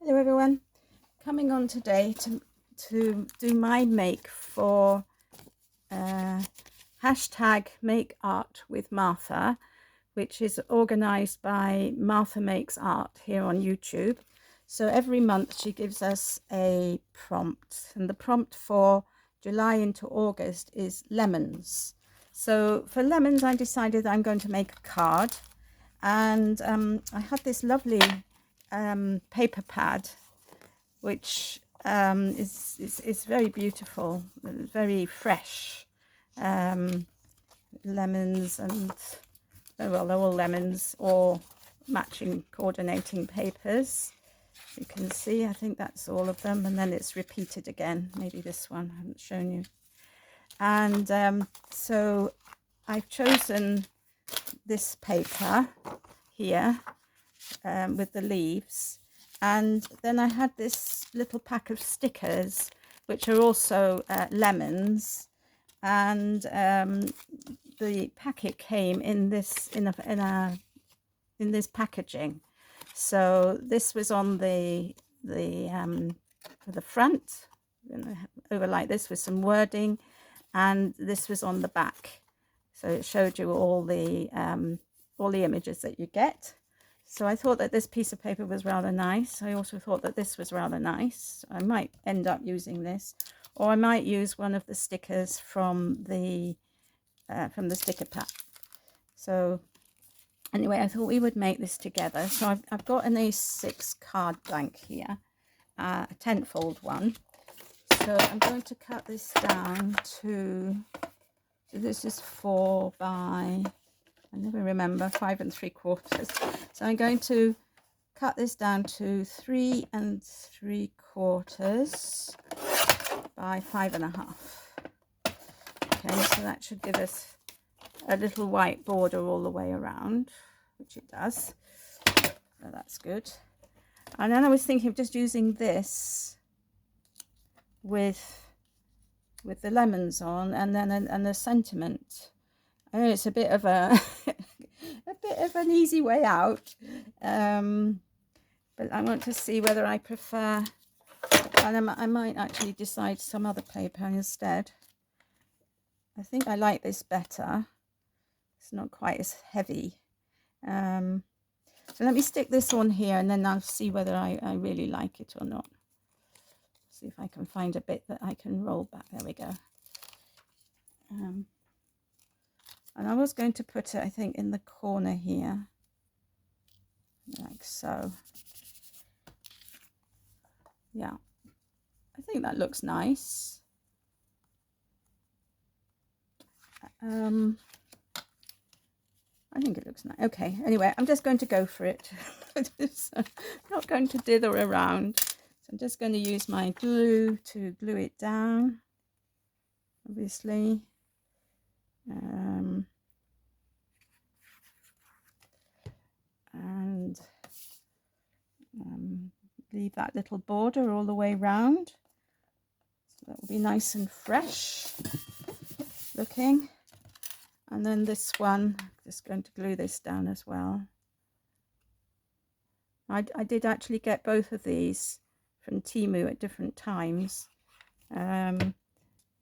Hello everyone, coming on today to do my make for hashtag makeartwithmartha, which is organized by Martha Makes Art here on YouTube. So every month she gives us a prompt, and the prompt for July into August is lemons. So for lemons I decided I'm going to make a card, and I had this lovely paper pad which is very beautiful, very fresh. Lemons and, oh well, they're all lemons or matching coordinating papers. You can see, I think that's all of them, and then it's repeated again. Maybe this one I haven't shown you. And so I've chosen this paper here with the leaves, and then I had this little pack of stickers which are also lemons, and the packet came in this in this packaging. So this was on the front, over like this with some wording, and this was on the back. So it showed you all the images that you get. So I thought that this piece of paper was rather nice. I also thought that this was rather nice. I might end up using this, or I might use one of the stickers from the sticker pack. So anyway, I thought we would make this together. So I've got an A6 card blank here, a 10-fold one. So I'm going to cut this down to, so this is 4 by, I never remember, 5 3/4. So I'm going to cut this down to 3 3/4 by 5 1/2. Okay, so that should give us a little white border all the way around, which it does. So that's good. And then I was thinking of just using this with the lemons on, and then a sentiment. I know it's a bit of a an easy way out, but I want to see whether I prefer, and I might actually decide some other paper instead. I think I like this better. It's not quite as heavy. So let me stick this on here, and then I'll see whether I really like it or not. See if I can find a bit that I can roll back. There we go. And I was going to put it, I think, in the corner here, like so. Yeah, I think that looks nice. I think it looks nice. Okay, anyway, I'm just going to go for it. I'm not going to dither around. So I'm just going to use my glue to glue it down, obviously. And leave that little border all the way round. So that will be nice and fresh looking. And then this one, I'm just going to glue this down as well. I did actually get both of these from Temu at different times. I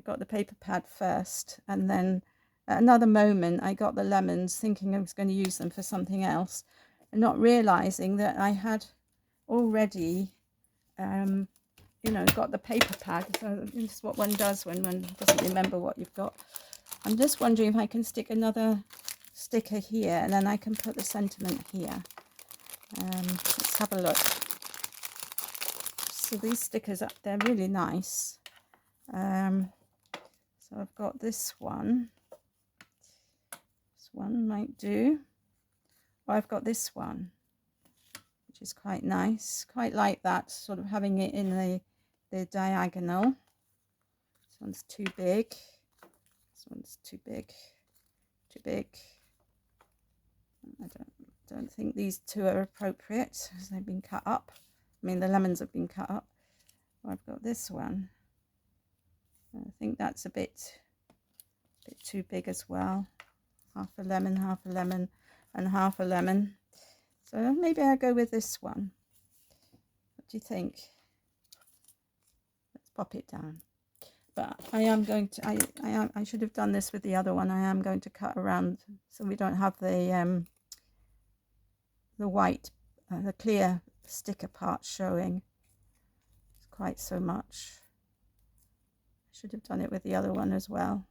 got the paper pad first, and then at another moment I got the lemons, thinking I was going to use them for something else, and not realizing that I had already got the paper pad. So this is what one does when one doesn't remember what you've got. I'm just wondering if I can stick another sticker here, and then I can put the sentiment here. Let's have a look. So these stickers, they're really nice. So I've got this one. This one might do. Or I've got this one, which is quite nice. Quite like that, sort of having it in the diagonal. This one's too big. This one's too big. Too big. I don't think these two are appropriate because they've been cut up. I mean, the lemons have been cut up. I've got this one. I think that's a bit too big as well. Half a lemon, and half a lemon. So maybe I'll go with this one. do you think? Let's pop it down. But I am going to, I should have done this with the other one. I am going to cut around so we don't have the white, the clear sticker part showing quite so much. I should have done it with the other one as well.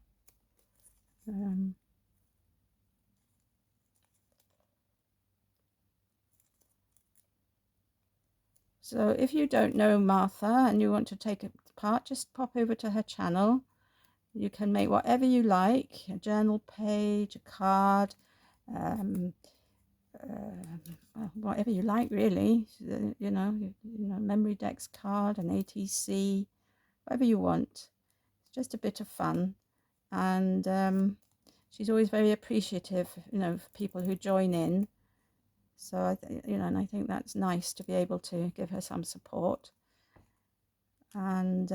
So if you don't know Martha and you want to take it apart, just pop over to her channel. You can make whatever you like, a journal page, a card, whatever you like really, you know, memory decks card, an ATC, whatever you want. It's just a bit of fun. And she's always very appreciative, you know, for people who join in. So, you know, and I think that's nice to be able to give her some support. And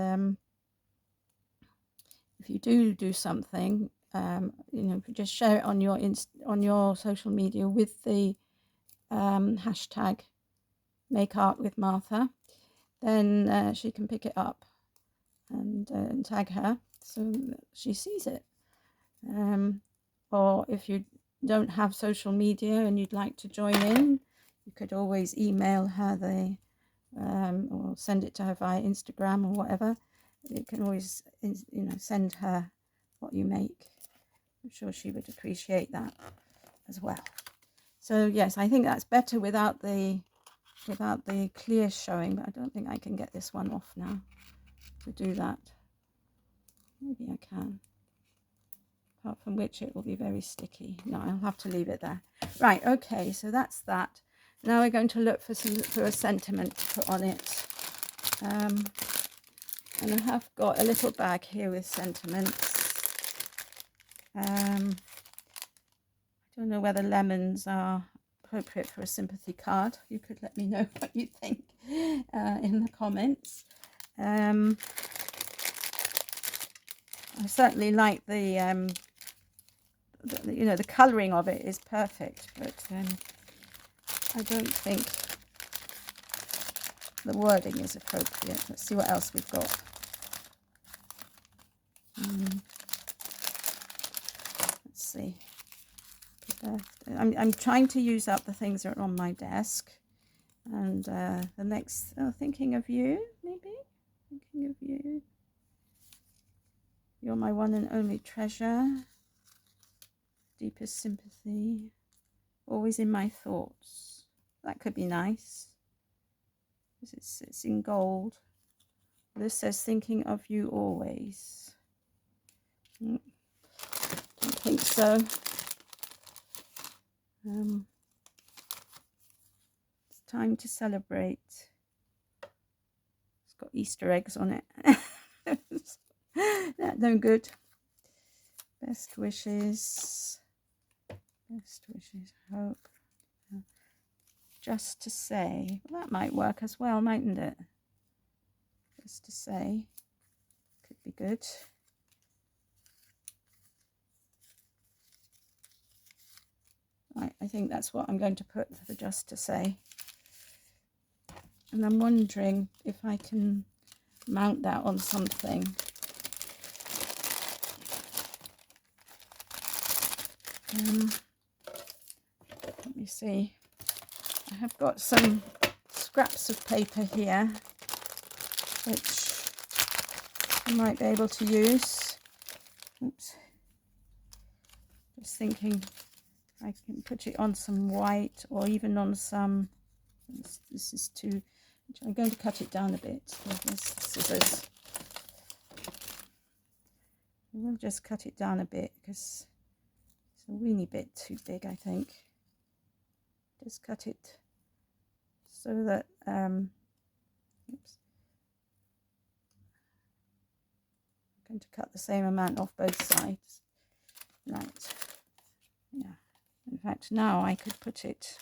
if you do something, you know, just share it on your social media with the hashtag makeartwithmartha, then she can pick it up and tag her so that she sees it. Or if you don't have social media and you'd like to join in, you could always email her or send it to her via Instagram or whatever. You can always, you know, send her what you make. I'm sure she would appreciate that as well. So yes, I think that's better without the clear showing, but I don't think I can get this one off now to do that. Maybe I can. Apart from which it will be very sticky. No, I'll have to leave it there. Right, okay, so that's that. Now we're going to look for a sentiment to put on it. And I have got a little bag here with sentiments. I don't know whether lemons are appropriate for a sympathy card. You could let me know what you think in the comments. I certainly like the you know, the colouring of it is perfect, but I don't think the wording is appropriate. Let's see what else we've got. Let's see. I'm trying to use up the things that are on my desk, and the next, thinking of you, maybe. Thinking of you. You're my one and only treasure. Deepest sympathy. Always in my thoughts. That could be nice. It's in gold. This says thinking of you always. Don't think so. It's time to celebrate. It's got Easter eggs on it. That's no good. Best wishes. Best wishes. Hope. Just to say. Well, that might work as well, mightn't it? Just to say. Could be good. Right, I think that's what I'm going to put for just to say. And I'm wondering if I can mount that on something. Let me see. I have got some scraps of paper here, which I might be able to use. Oops. Just thinking I can put it on some white or even on some, this is too, I'm going to cut it down a bit with this scissors. We'll just cut it down a bit because it's a weeny bit too big, I think. Just cut it so that, oops. I'm going to cut the same amount off both sides. Right, yeah. In fact, now I could put it,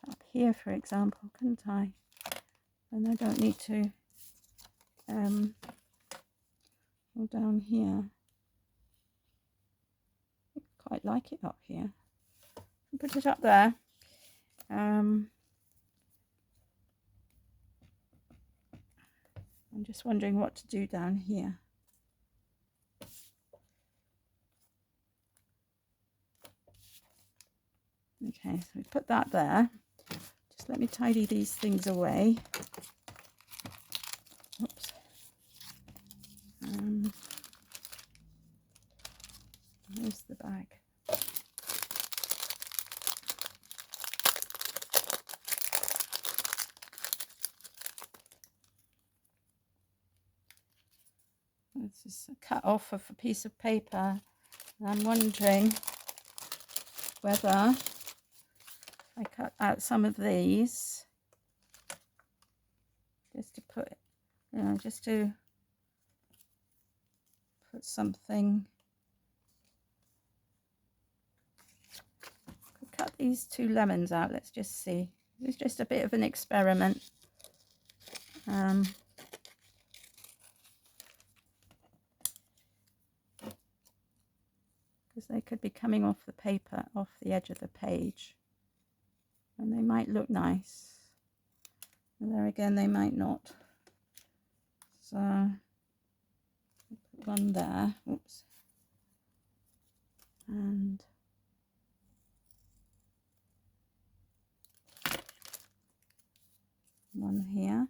up here, for example, couldn't I? And I don't need to go down here. I quite like it up here. I'll put it up there. I'm just wondering what to do down here. Okay, so we put that there. Just let me tidy these things away. Oops. Where's the bag? This is a cut off of a piece of paper. And I'm wondering whether I cut out some of these just to put, just to put something. Could cut these 2 lemons out. Let's just see. It's just a bit of an experiment. Because they could be coming off the paper, off the edge of the page, and they might look nice. And there again, they might not. So put one there. Oops. And one here.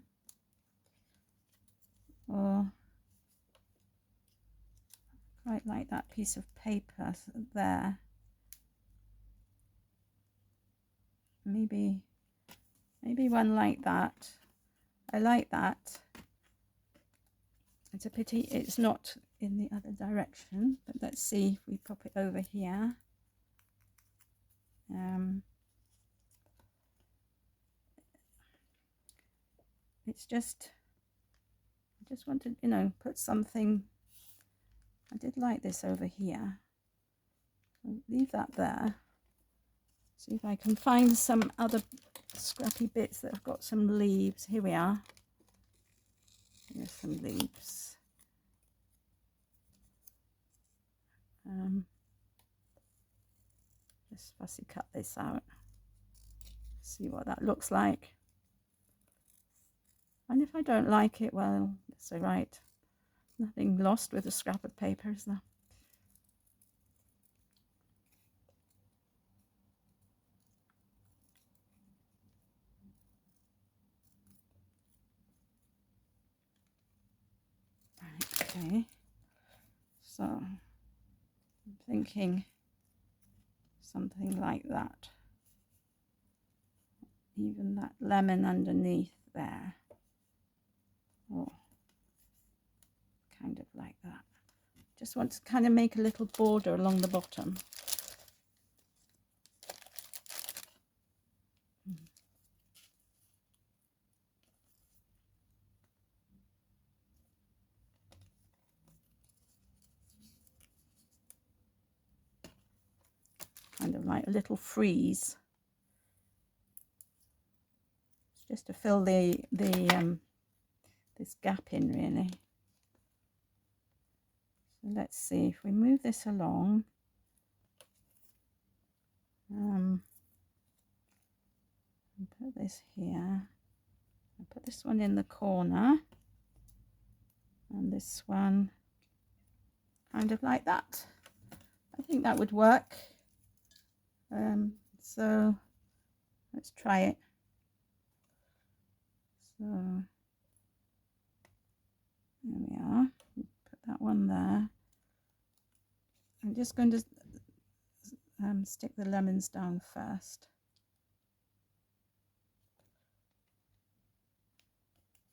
Or quite like that piece of paper there. Maybe one like that. I like that. It's a pity it's not in the other direction, but let's see if we pop it over here. It's just, I just want to, put something. I did like this over here. I'll leave that there. See if I can find some other scrappy bits that have got some leaves. Here we are. Here's some leaves. Just fussy cut this out. See what that looks like. And if I don't like it, well, that's all right. Nothing lost with a scrap of paper, is there? Right, okay. So I'm thinking something like that. Even that lemon underneath there. Or kind of like that. Just want to kind of make a little border along the bottom. Kind of like a little frieze. It's just to fill this gap in, really. So let's see if we move this along. And put this here. I'll put this one in the corner, and this one kind of like that. I think that would work. So let's try it. So there we are. Put that one there. I'm just going to stick the lemons down first.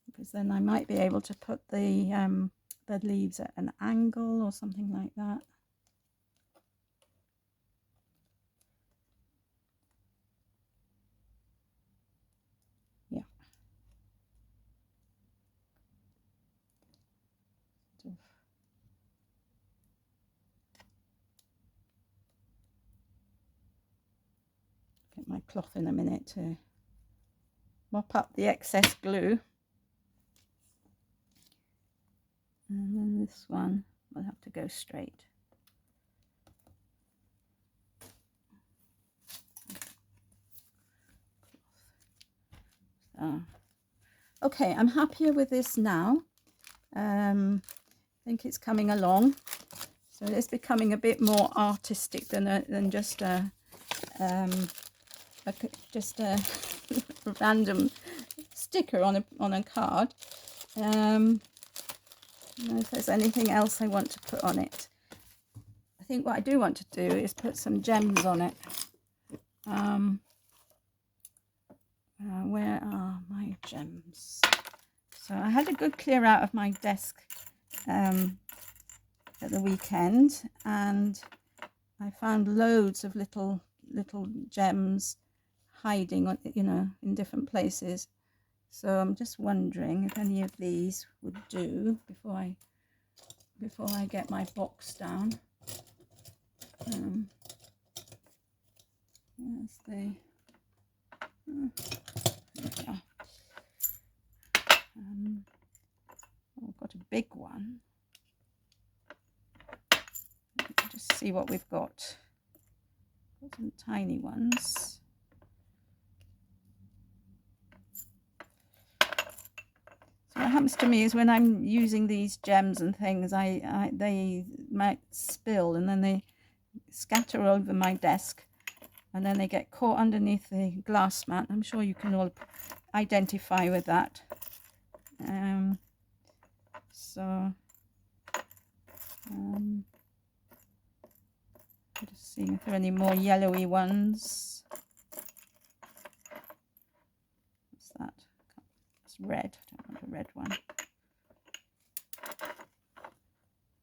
Because then I might be able to put the leaves at an angle or something like that. Yeah. Get my cloth in a minute to mop up the excess glue. And then this one will have to go straight. Okay, I'm happier with this now. I think it's coming along. So it's becoming a bit more artistic than just a random sticker on a card. I don't know if there's anything else I want to put on it. I think what I do want to do is put some gems on it. Where are my gems? So I had a good clear out of my desk at the weekend, and I found loads of little gems hiding on, you know, in different places. So I'm just wondering if any of these would do before I get my box down. Where's the yeah. I've got a big one. Just see what we've got. Got some tiny ones. So what happens to me is when I'm using these gems and things, they might spill and then they scatter over my desk, and then they get caught underneath the glass mat. I'm sure you can all identify with that. Just seeing if there are any more yellowy ones. What's that? It's red. I don't want a red one.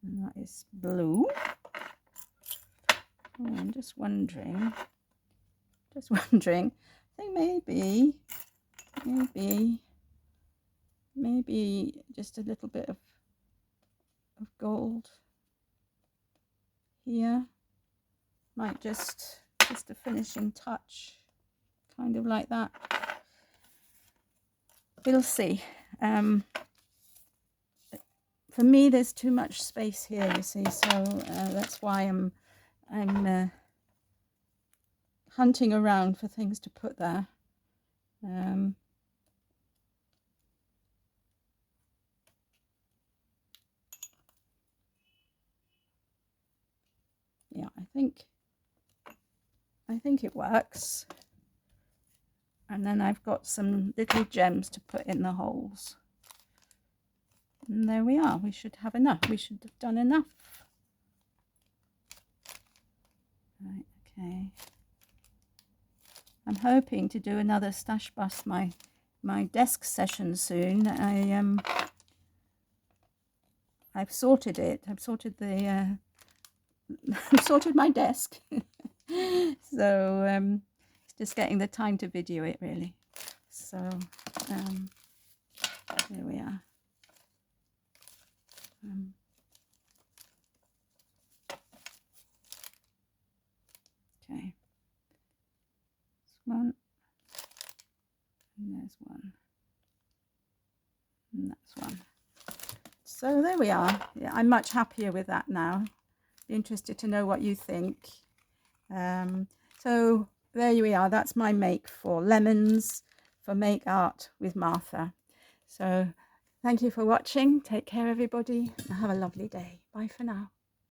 And that is blue. Oh, I'm just wondering. I think maybe just a little bit of gold here. Might just a finishing touch, kind of like that. We'll see. For me, there's too much space here, you see, so that's why I'm hunting around for things to put there. Yeah, I think it works. And then I've got some little gems to put in the holes. And there we are. We should have enough. We should have done enough. Right, okay. I'm hoping to do another stash bust my desk session soon. I've sorted it. I've sorted the I've sorted my desk. So it's just getting the time to video it, really. So here we are. Okay, this one, and there's one, and that's one. So there we are. Yeah, I'm much happier with that now. Be interested to know what you think. So there we are. That's my make for lemons for Make Art with Martha. So thank you for watching. Take care, everybody, and have a lovely day. Bye for now.